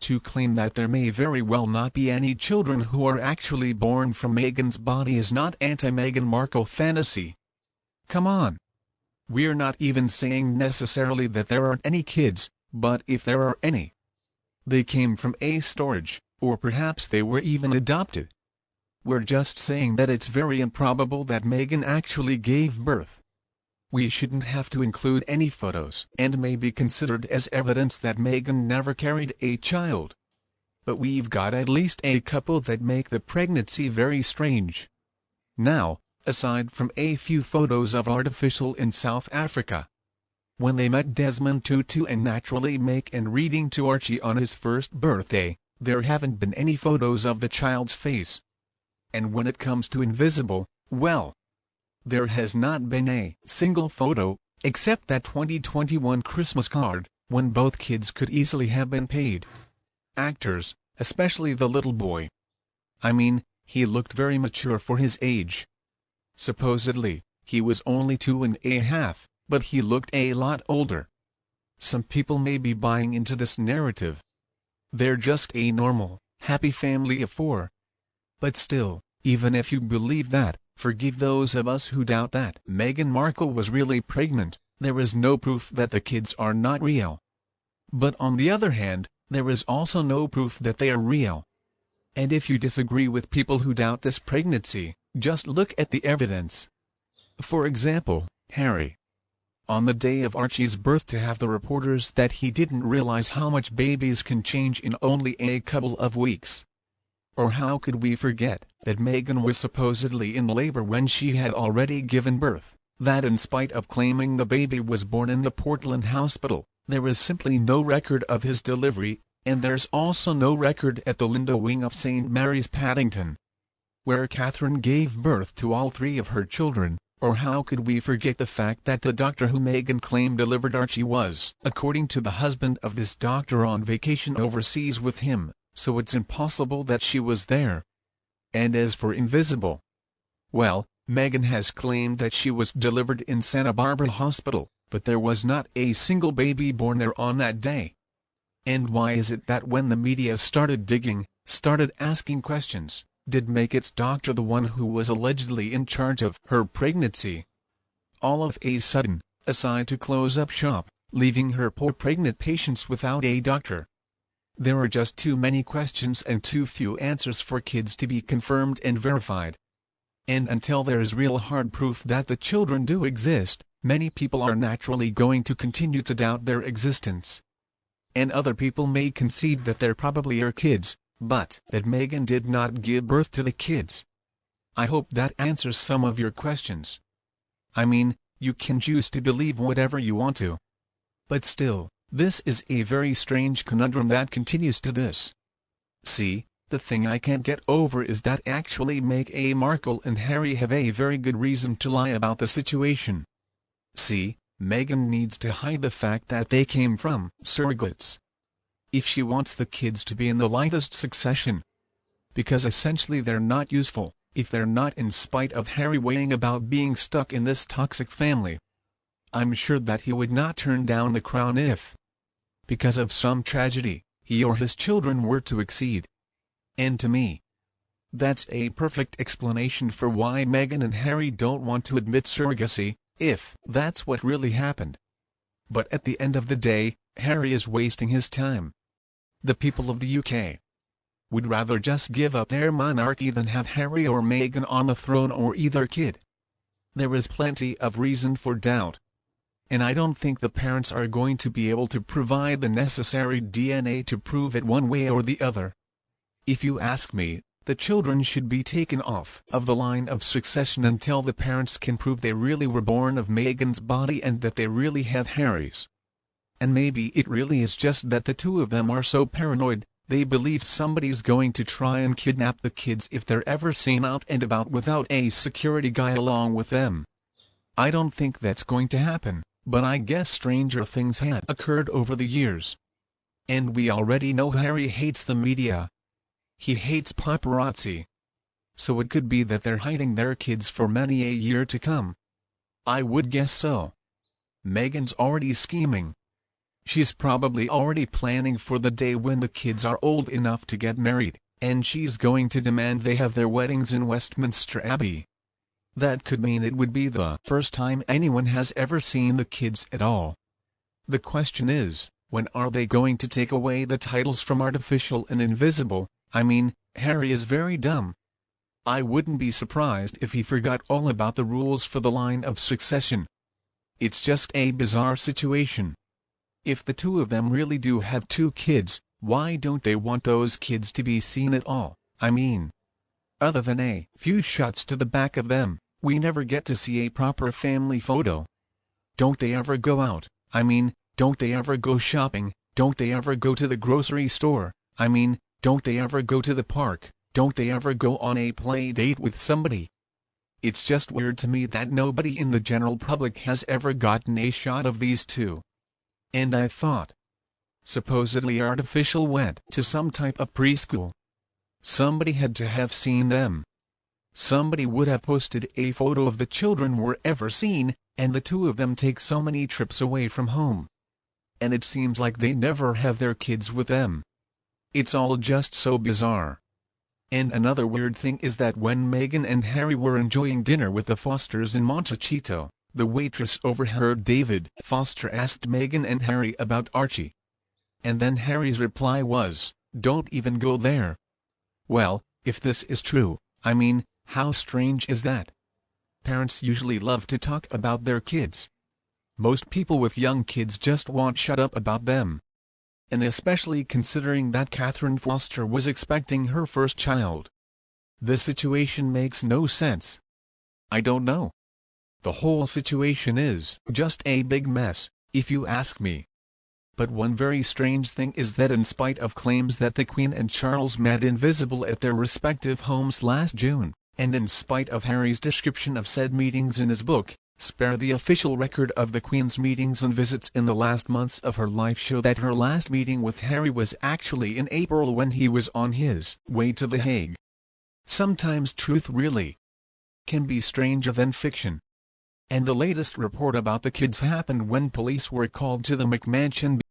to claim that there may very well not be any children who are actually born from Meghan's body is not anti-Meghan Markle fantasy. Come on. We're not even saying necessarily that there aren't any kids, but if there are any, they came from a storage, or perhaps they were even adopted. We're just saying that it's very improbable that Meghan actually gave birth. We shouldn't have to include any photos and may be considered as evidence that Meghan never carried a child. But we've got at least a couple that make the pregnancy very strange. Now, aside from a few photos of artificial in South Africa, when they met Desmond Tutu and naturally Meghan reading to Archie on his first birthday, there haven't been any photos of the child's face. And when it comes to invisible, well, there has not been a single photo, except that 2021 Christmas card, when both kids could easily have been paid actors, especially the little boy. I mean, he looked very mature for his age. Supposedly, he was only 2.5, but he looked a lot older. Some people may be buying into this narrative. They're just a normal, happy family of 4. But still, even if you believe that, forgive those of us who doubt that Meghan Markle was really pregnant. There is no proof that the kids are not real. But on the other hand, there is also no proof that they are real. And if you disagree with people who doubt this pregnancy, just look at the evidence. For example, Harry. On the day of Archie's birth, to have the reporters that he didn't realize how much babies can change in only a couple of weeks. Or how could we forget that Meghan was supposedly in labor when she had already given birth, that in spite of claiming the baby was born in the Portland hospital, there is simply no record of his delivery, and there's also no record at the Linda wing of St. Mary's Paddington, where Catherine gave birth to all 3 of her children. Or how could we forget the fact that the doctor who Meghan claimed delivered Archie was, according to the husband of this doctor, on vacation overseas with him, so it's impossible that she was there. And as for invisible, well, Meghan has claimed that she was delivered in Santa Barbara Hospital, but there was not a single baby born there on that day. And why is it that when the media started digging, started asking questions, did make its doctor the one who was allegedly in charge of her pregnancy, all of a sudden, decide to close up shop, leaving her poor pregnant patients without a doctor? There are just too many questions and too few answers for kids to be confirmed and verified. And until there is real hard proof that the children do exist, many people are naturally going to continue to doubt their existence. And other people may concede that there probably are kids, but that Meghan did not give birth to the kids. I hope that answers some of your questions. I mean, you can choose to believe whatever you want to. But still, this is a very strange conundrum that continues to this. See, the thing I can't get over is that actually Meghan Markle and Harry have a very good reason to lie about the situation. See, Meghan needs to hide the fact that they came from surrogates. If she wants the kids to be in the lightest succession, because essentially they're not useful, if they're not, in spite of Harry weighing about being stuck in this toxic family. I'm sure that he would not turn down the crown if, because of some tragedy, he or his children were to exceed. And to me, that's a perfect explanation for why Meghan and Harry don't want to admit surrogacy, if that's what really happened. But at the end of the day, Harry is wasting his time. The people of the UK would rather just give up their monarchy than have Harry or Meghan on the throne, or either kid. There is plenty of reason for doubt. And I don't think the parents are going to be able to provide the necessary DNA to prove it one way or the other. If you ask me, the children should be taken off of the line of succession until the parents can prove they really were born of Meghan's body and that they really have Harry's. And maybe it really is just that the 2 of them are so paranoid, they believe somebody's going to try and kidnap the kids if they're ever seen out and about without a security guy along with them. I don't think that's going to happen, but I guess stranger things had occurred over the years. And we already know Harry hates the media. He hates paparazzi. So it could be that they're hiding their kids for many a year to come. I would guess so. Meghan's already scheming. She's probably already planning for the day when the kids are old enough to get married, and she's going to demand they have their weddings in Westminster Abbey. That could mean it would be the first time anyone has ever seen the kids at all. The question is, when are they going to take away the titles from artificial and invisible? I mean, Harry is very dumb. I wouldn't be surprised if he forgot all about the rules for the line of succession. It's just a bizarre situation. If the two of them really do have 2 kids, why don't they want those kids to be seen at all? I mean, other than a few shots to the back of them, we never get to see a proper family photo. Don't they ever go out? I mean, don't they ever go shopping? Don't they ever go to the grocery store? I mean, don't they ever go to the park? Don't they ever go on a play date with somebody? It's just weird to me that nobody in the general public has ever gotten a shot of these two. And I thought, supposedly artificial went to some type of preschool. Somebody had to have seen them. Somebody would have posted a photo of the children wherever seen, and the two of them take so many trips away from home. And it seems like they never have their kids with them. It's all just so bizarre. And another weird thing is that when Meghan and Harry were enjoying dinner with the Fosters in Montecito, the waitress overheard David Foster asked Meghan and Harry about Archie. And then Harry's reply was, "Don't even go there." Well, if this is true, I mean, how strange is that? Parents usually love to talk about their kids. Most people with young kids just won't shut up about them. And especially considering that Catherine Foster was expecting her first child. The situation makes no sense. I don't know. The whole situation is just a big mess, if you ask me. But one very strange thing is that in spite of claims that the Queen and Charles met invisible at their respective homes last June, and in spite of Harry's description of said meetings in his book, Spare, the official record of the Queen's meetings and visits in the last months of her life show that her last meeting with Harry was actually in April when he was on his way to The Hague. Sometimes truth really can be stranger than fiction. And the latest report about the kids happened when police were called to the McMansion